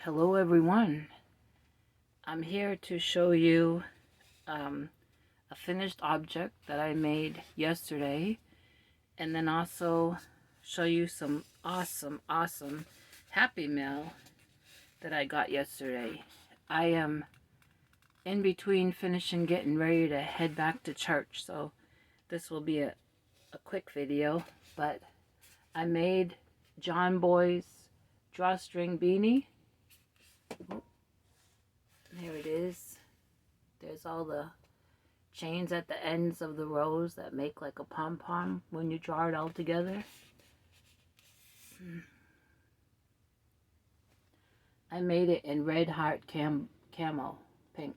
Hello everyone. I'm here to show you a finished object that I made yesterday, and then also show you some awesome Happy Mail that I got yesterday. I am in between finishing getting ready to head back to church, so this will be a quick video, but I made John Boy's drawstring beanie. There it is. There's all the chains at the ends of the rows that make like a pom-pom when you draw it all together. I made it in red heart camo pink.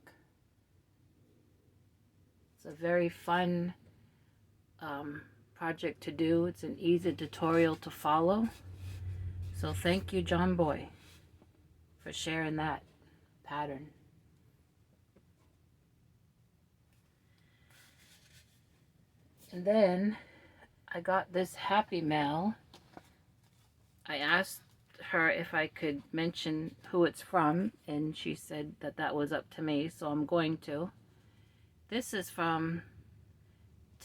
It's a very fun project to do. It's an easy tutorial to follow. So thank you, John Boy, for sharing that pattern. And then I got this Happy Mail. I asked her if I could mention who it's from, and she said that that was up to me, so I'm going to. This is from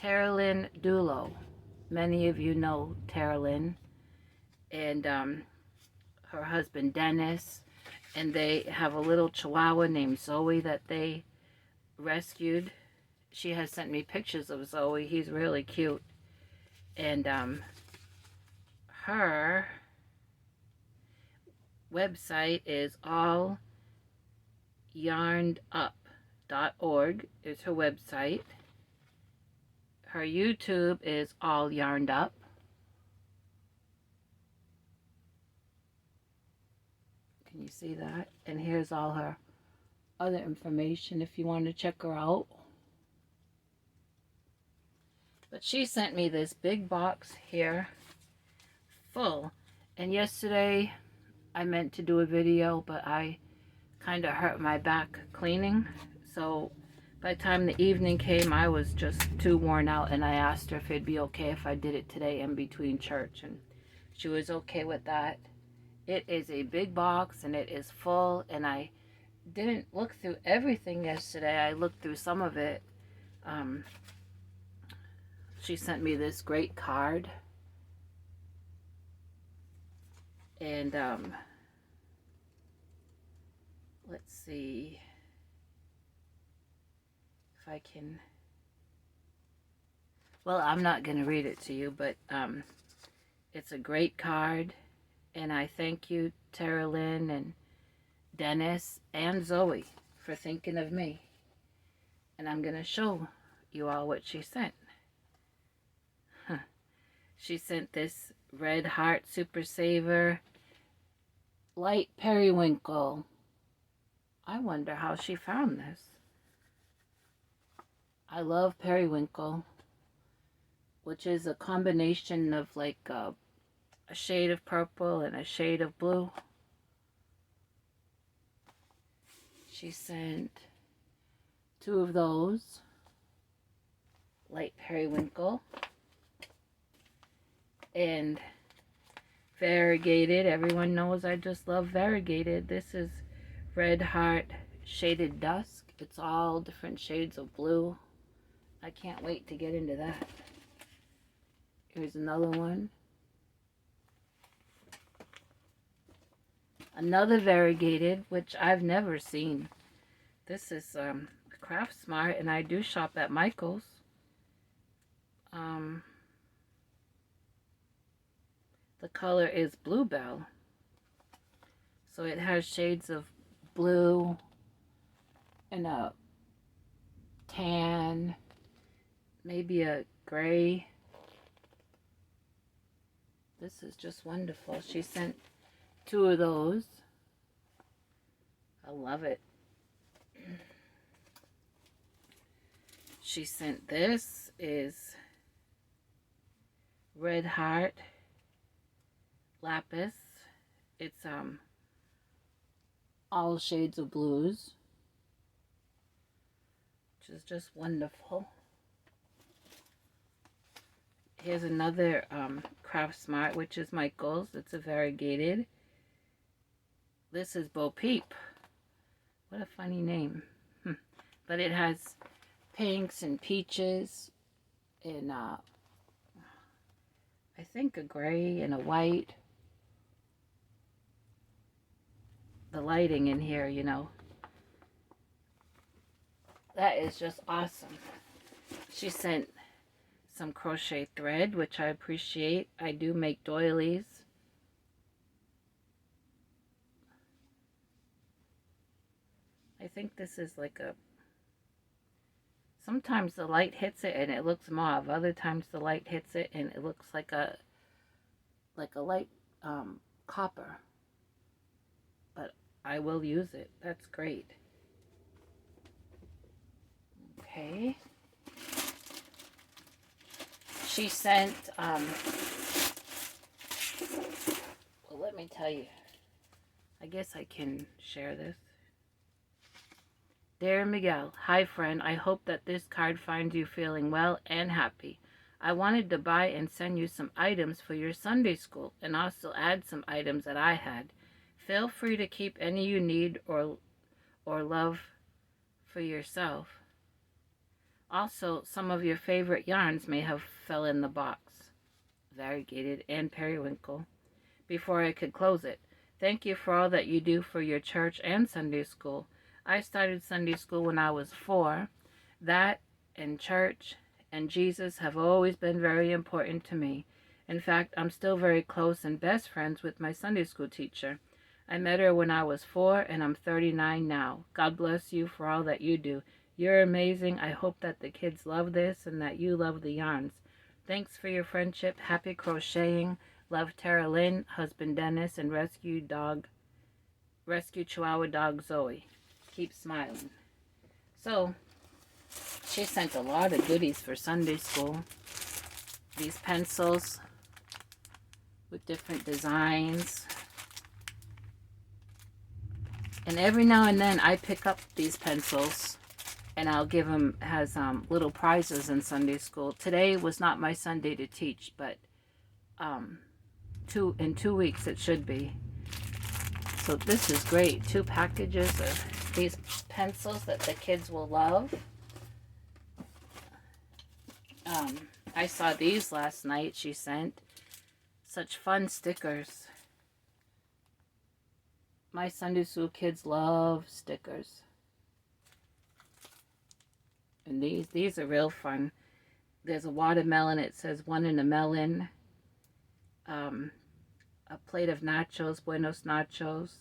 Taralynn. Many of you know Taralynn, and her husband Dennis, and they have a little chihuahua named Zoe that they rescued. She has sent me pictures of Zoe. He's really cute. And her website is allyarnedup.org is her website. Her YouTube is All Yarned Up. Can you see that? And here's all her other information if you want to check her out. But she sent me this big box here full. And yesterday I meant to do a video, but I kind of hurt my back cleaning. So by the time the evening came, I was just too worn out, and I asked her if it'd be okay if I did it today in between church, and she was okay with that. It is a big box and it is full, and I didn't look through everything yesterday. I looked through some of it. She sent me this great card, and let's see if I can, well, I'm not going to read it to you, but it's a great card, and I thank you, Taralynn and Dennis and Zoe, for thinking of me. And I'm going to show you all what she sent. She sent this Red Heart Super Saver Light Periwinkle. I wonder how she found this. I love periwinkle, which is a combination of like a shade of purple and a shade of blue. She sent 2 of those, light periwinkle, and variegated. Everyone knows I just love variegated. This is Red Heart Shaded Dusk. It's all different shades of blue. I can't wait to get into that. Here's another one. Another variegated, which I've never seen. This is Craft Smart, and I do shop at Michael's. The color is Bluebell. So it has shades of blue and a tan, maybe a gray. This is just wonderful. She sent 2 of those. I love it. She sent this is Red Heart Lapis. It's all shades of blues, which is just wonderful. Here's another Craft Smart, which is Michael's. It's a variegated This is Bo Peep. What a funny name. But it has pinks and peaches and I think a gray and a white. The lighting in here, you know. That is just awesome. She sent some crochet thread, which I appreciate. I do make doilies. I think this is like a... Sometimes the light hits it and it looks mauve. Other times the light hits it and it looks like a light copper. But I will use it. That's great. Okay. She sent, well, let me tell you. I guess I can share this. Dear Miguel, hi friend, I hope that this card finds you feeling well and happy. I wanted to buy and send you some items for your Sunday school and also add some items that I had. Feel free to keep any you need or love for yourself. Also, some of your favorite yarns may have fell in the box. Variegated and periwinkle. Before I could close it. Thank you for all that you do for your church and Sunday school. I started Sunday school when I was 4. That and church and Jesus have always been very important to me. In fact, I'm still very close and best friends with my Sunday school teacher. I met her when I was 4 and I'm 39 now. God bless you for all that you do. You're amazing. I hope that the kids love this and that you love the yarns. Thanks for your friendship. Happy crocheting. Love, Taralynn, husband Dennis, and rescue Chihuahua dog Zoe. Keep smiling. So, she sent a lot of goodies for Sunday school. These pencils with different designs. And every now and then I pick up these pencils and I'll give them as little prizes in Sunday school. Today was not my Sunday to teach, but in 2 weeks it should be. So this is great. 2 packages of these pencils that the kids will love. I saw these last night. She sent such fun stickers. My Sunday school kids love stickers. And these are real fun. There's a watermelon. It says one in a melon. A plate of nachos, Buenos Nachos.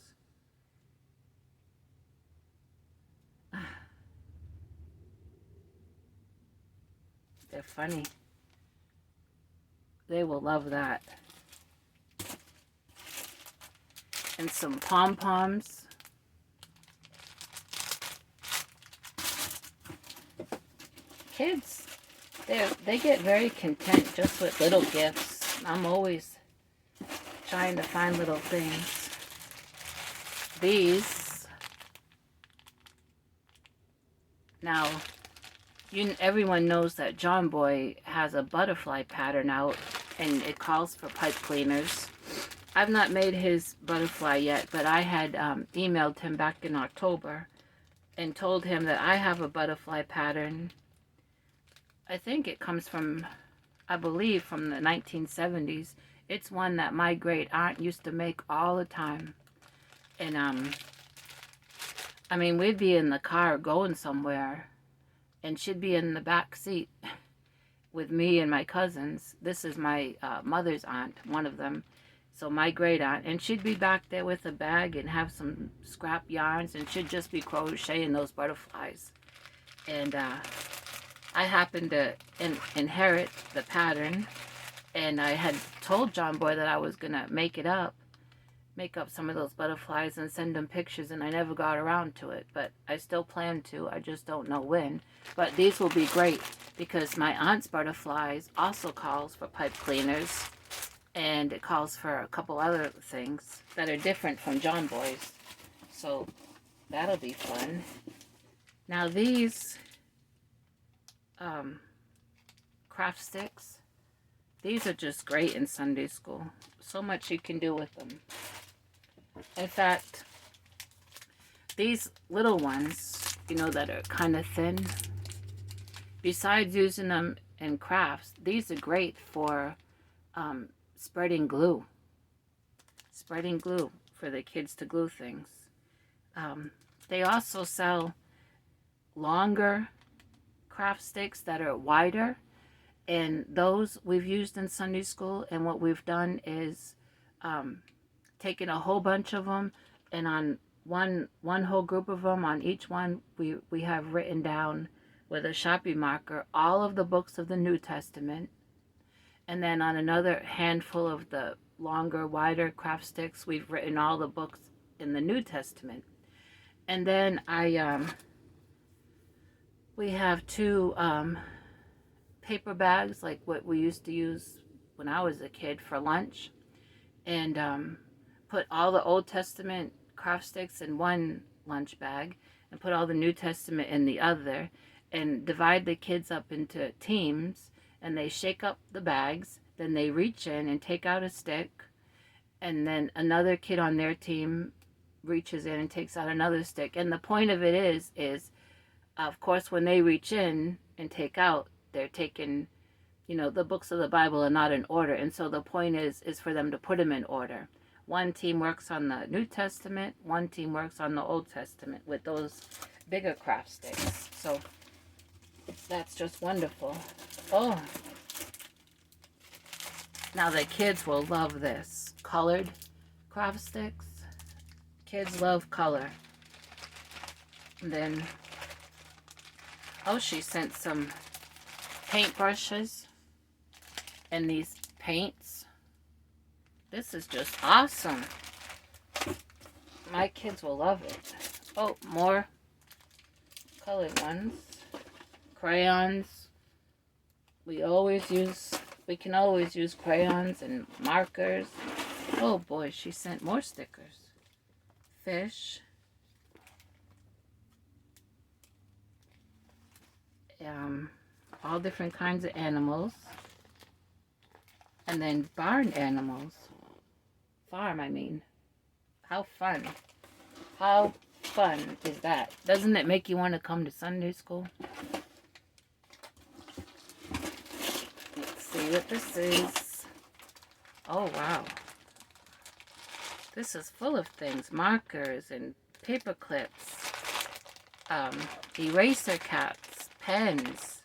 They're funny. They will love that. And some pom-poms. Kids, they get very content just with little gifts. I'm always trying to find little things. These. Now, everyone knows that John Boy has a butterfly pattern out and it calls for pipe cleaners. I've not made his butterfly yet, but I had emailed him back in October and told him that I have a butterfly pattern. I think it comes from, I believe, from the 1970s. It's one that my great aunt used to make all the time. And, I mean, we'd be in the car going somewhere and she'd be in the back seat with me and my cousins. This is my mother's aunt, one of them. So my great aunt, and she'd be back there with a bag and have some scrap yarns and she'd just be crocheting those butterflies. And I happened to inherit the pattern, and I had told John Boy that I was gonna make up some of those butterflies and send him pictures, and I never got around to it, but I still plan to. I just don't know when. But these will be great because my aunt's butterflies also calls for pipe cleaners, and it calls for a couple other things that are different from John Boy's. So that'll be fun. Now these craft sticks, these are just great in Sunday school. So much you can do with them. In fact, these little ones, you know, that are kind of thin, besides using them in crafts, these are great for spreading glue. Spreading glue for the kids to glue things. They also sell longer craft sticks that are wider, and those we've used in Sunday school. And what we've done is taken a whole bunch of them, and on one whole group of them, on each one we have written down with a Sharpie marker all of the books of the New Testament, and then on another handful of the longer, wider craft sticks, we've written all the books in the New Testament. And then we have two paper bags, like what we used to use when I was a kid for lunch, and put all the Old Testament craft sticks in one lunch bag and put all the New Testament in the other, and divide the kids up into teams, and they shake up the bags, then they reach in and take out a stick, and then another kid on their team reaches in and takes out another stick. And the point of it is of course when they reach in and take out, they're taking, you know, the books of the Bible are not in order, and so the point is for them to put them in order. One team works on the New Testament, one team works on the Old Testament with those bigger craft sticks. So that's just wonderful. Oh, now the kids will love this. Colored craft sticks. Kids love color. And then, oh, she sent some paintbrushes and these paints. This is just awesome. My kids will love it. Oh, more colored ones. Crayons. We can always use crayons and markers. Oh boy, she sent more stickers. Fish. All different kinds of animals. And then barn animals. Farm, I mean. How fun. How fun is that? Doesn't it make you want to come to Sunday school? Let's see what this is. Oh, wow. This is full of things. Markers and paper clips. Eraser caps. Pens.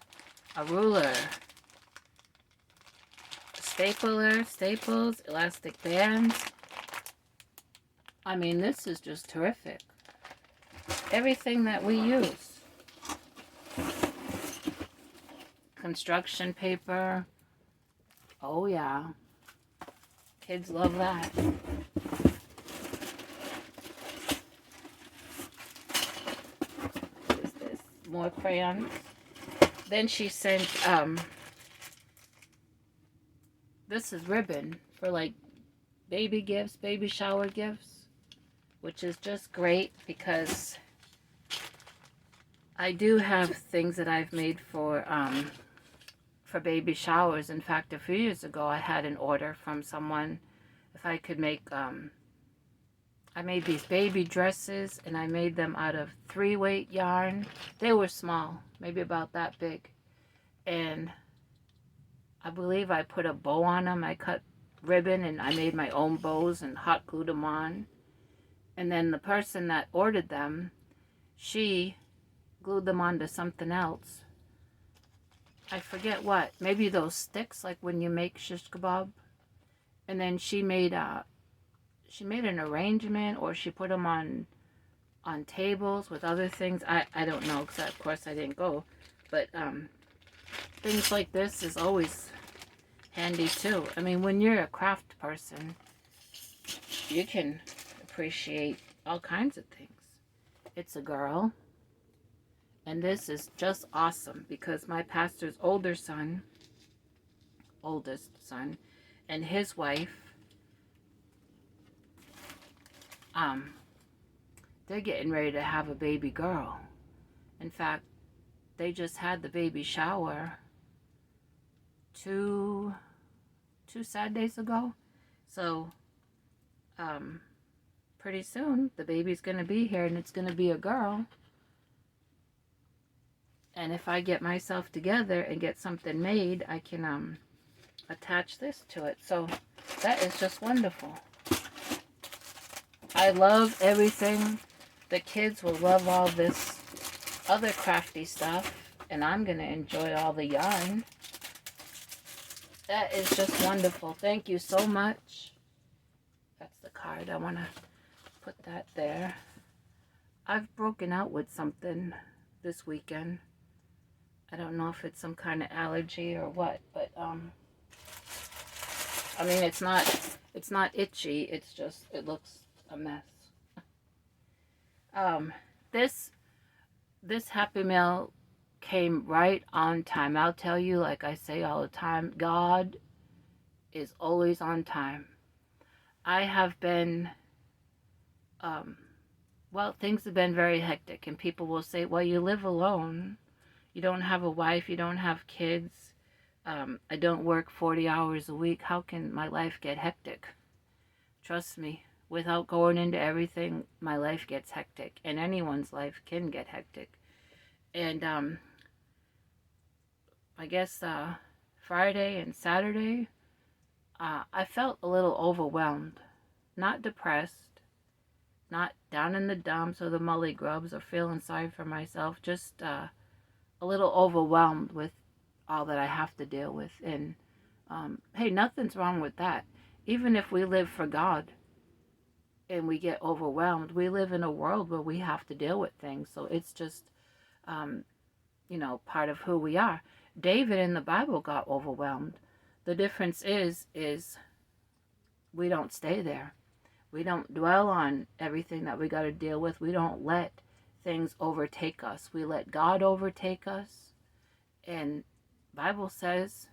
A ruler. Staples, elastic bands. I mean, this is just terrific. Everything that we use. Construction paper. Oh yeah. Kids love that. What is this? More crayons. Then she sent, this is ribbon for like baby gifts, baby shower gifts, which is just great because I do have things that I've made for baby showers. In fact, a few years ago, I had an order from someone if I could make, I made these baby dresses, and I made them out of 3-weight yarn. They were small, maybe about that big, and I believe I put a bow on them. I cut ribbon and I made my own bows and hot glued them on. And then the person that ordered them, she glued them onto something else. I forget what. Maybe those sticks, like when you make shish kebab. And then she made an arrangement, or she put them on tables with other things. I don't know, because of course I didn't go. But things like this is always handy too. I mean, when you're a craft person, you can appreciate all kinds of things. It's a girl, and this is just awesome because my pastor's oldest son, and his wife, they're getting ready to have a baby girl. In fact, they just had the baby shower two Saturdays ago. So pretty soon. The baby's going to be here, and it's going to be a girl. And if I get myself together and get something made, I can attach this to it. So that is just wonderful. I love everything. The kids will love all this other crafty stuff, and I'm going to enjoy all the yarn. That is just wonderful. Thank you so much. That's the card. I want to put that there. I've broken out with something this weekend. I don't know if it's some kind of allergy or what, but I mean, it's not itchy. It's just, it looks a mess. This Happy Meal came right on time. I'll tell you, like I say all the time, God is always on time. I have been, well, things have been very hectic, and people will say, well, you live alone. You don't have a wife. You don't have kids. I don't work 40 hours a week. How can my life get hectic? Trust me, without going into everything, my life gets hectic, and anyone's life can get hectic. And I guess Friday and Saturday, I felt a little overwhelmed. Not depressed, not down in the dumps or the mully grubs or feeling sorry for myself, just a little overwhelmed with all that I have to deal with. And hey, nothing's wrong with that. Even if we live for God and we get overwhelmed, we live in a world where we have to deal with things. So it's just, you know, part of who we are. David in the Bible got overwhelmed. The difference is we don't stay there. We don't dwell on everything that we got to deal with. We don't let things overtake us. We let God overtake us. And Bible says,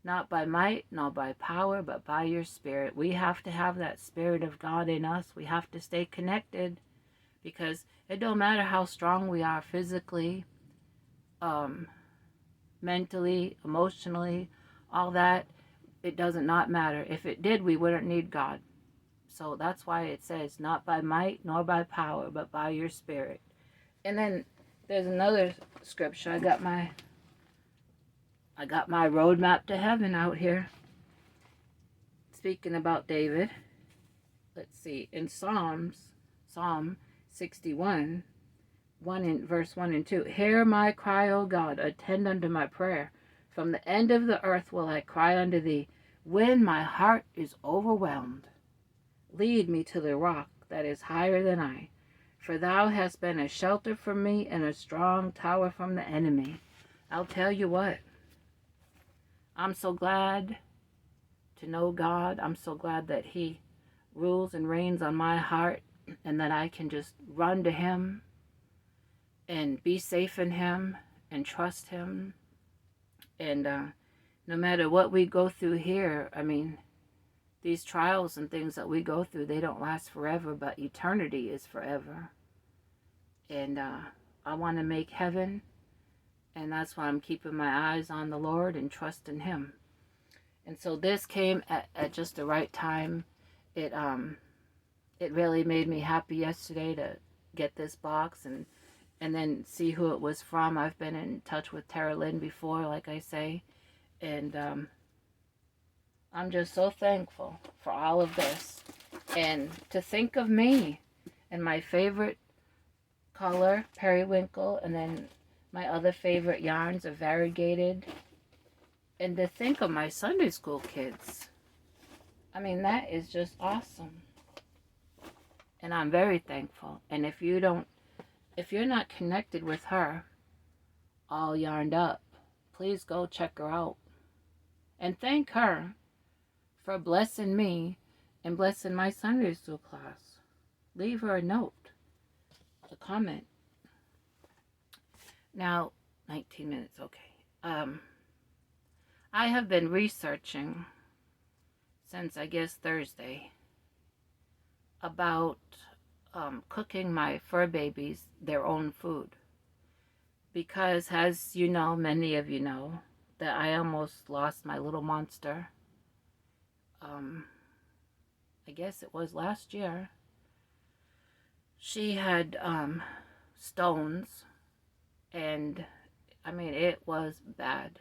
not by might, nor by power, but by your spirit. We have to have that spirit of God in us. We have to stay connected, because it don't matter how strong we are physically, mentally, emotionally, all that. It doesn't not matter. If it did, we wouldn't need God. So that's why it says, not by might, nor by power, but by your spirit. And then there's another scripture. I got my roadmap to heaven out here. Speaking about David, let's see, in Psalm 61, verse 1 and 2. Hear my cry, O God, attend unto my prayer. From the end of the earth will I cry unto thee, when my heart is overwhelmed. Lead me to the rock that is higher than I, for thou hast been a shelter for me and a strong tower from the enemy. I'll tell you what, I'm so glad to know God. I'm so glad that he rules and reigns on my heart, and that I can just run to him and be safe in him and trust him. And no matter what we go through here, I mean, these trials and things that we go through, they don't last forever, but eternity is forever. And I want to make heaven, and that's why I'm keeping my eyes on the Lord and trusting him. And so this came at just the right time. It really made me happy yesterday to get this box and then see who it was from. I've been in touch with Taralynn before, like I say, and I'm just so thankful for all of this. And to think of me and my favorite color, periwinkle, and then my other favorite yarns are variegated. And to think of my Sunday school kids. I mean, that is just awesome. And I'm very thankful. And if you're not connected with her, all yarned up, please go check her out. And thank her for blessing me and blessing my Sunday school class. Leave her a note, a comment. Now, 19 minutes, okay. I have been researching since, I guess, Thursday about cooking my fur babies their own food. Because, as you know, many of you know, that I almost lost my little monster. I guess it was last year. she had stones, and I mean, it was bad.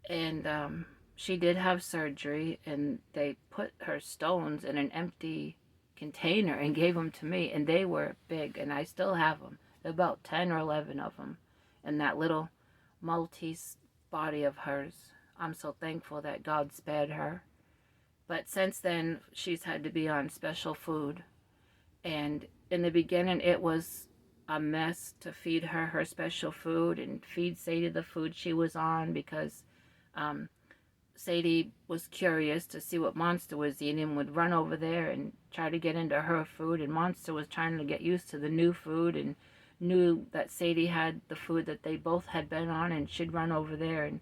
And she did have surgery, and they put her stones in an empty container and gave them to me, and they were big, and I still have them. About 10 or 11 of them in that little Maltese body of hers. I'm so thankful that God spared her. But since then, she's had to be on special food. And in the beginning, it was a mess to feed her her special food and feed Sadie the food she was on, because um, Sadie was curious to see what Monster was eating and would run over there and try to get into her food. And Monster was trying to get used to the new food and knew that Sadie had the food that they both had been on, and she'd run over there and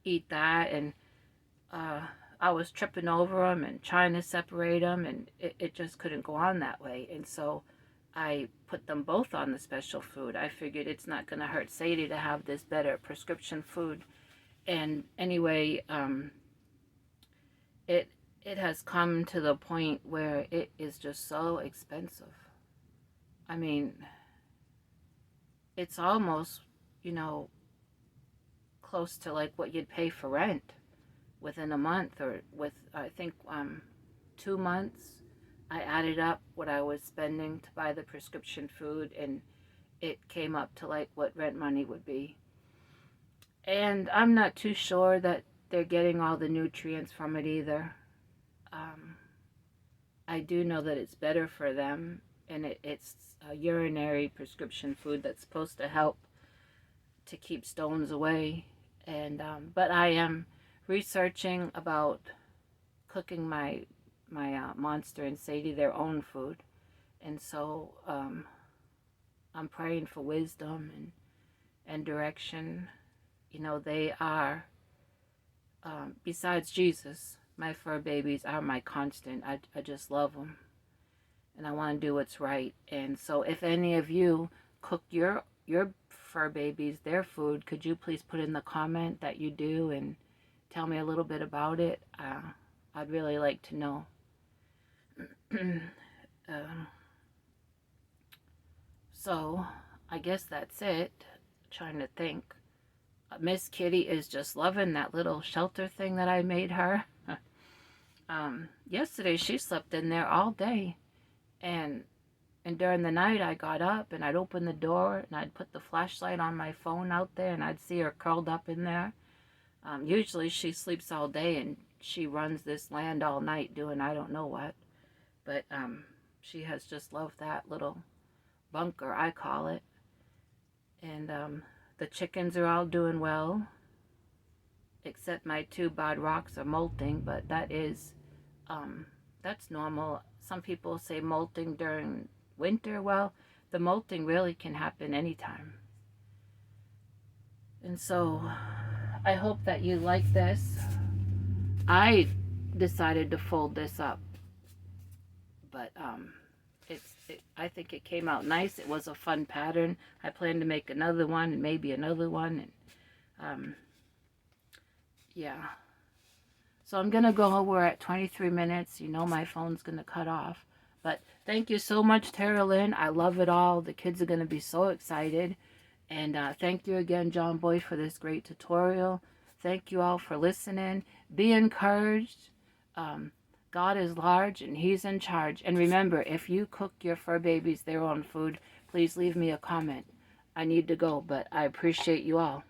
eat that. And uh, I was tripping over them and trying to separate them, and it just couldn't go on that way. And so I put them both on the special food. I figured it's not going to hurt Sadie to have this better prescription food. And anyway, it it has come to the point where it is just so expensive. I mean, it's almost, you know, close to like what you'd pay for rent within a month, or with, I think, 2 months. I added up what I was spending to buy the prescription food, and it came up to like what rent money would be. And I'm not too sure that they're getting all the nutrients from it either. Um, I do know that it's better for them, and it's a urinary prescription food that's supposed to help to keep stones away. And but I am researching about cooking my Monster and Sadie their own food, and so I'm praying for wisdom and direction. You know, they are, besides Jesus, my fur babies are my constant. I just love them, and I want to do what's right. And so if any of you cook your fur babies their food, could you please put in the comment that you do and tell me a little bit about it? I'd really like to know. So I guess that's it. Trying to think. Miss Kitty is just loving that little shelter thing that I made her. Yesterday she slept in there all day, and during the night I got up and I'd open the door and I'd put the flashlight on my phone out there, and I'd see her curled up in there. Usually she sleeps all day and she runs this land all night doing I don't know what, but she has just loved that little bunker, I call it. And the chickens are all doing well, except my two bad rocks are molting, but that's normal. Some people say molting during winter. Well, the molting really can happen anytime. And so I hope that you like this. I decided to fold this up, but I think it came out nice. It was a fun pattern. I plan to make another one and maybe another one, and yeah. So I'm gonna go. We're at 23 minutes. You know my phone's gonna cut off. But thank you so much, Taralynn. I love it all. The kids are gonna be so excited. And thank you again, John Boy, for this great tutorial. Thank you all for listening. Be encouraged. God is large and He's in charge. And remember, if you cook your fur babies their own food, please leave me a comment. I need to go, but I appreciate you all.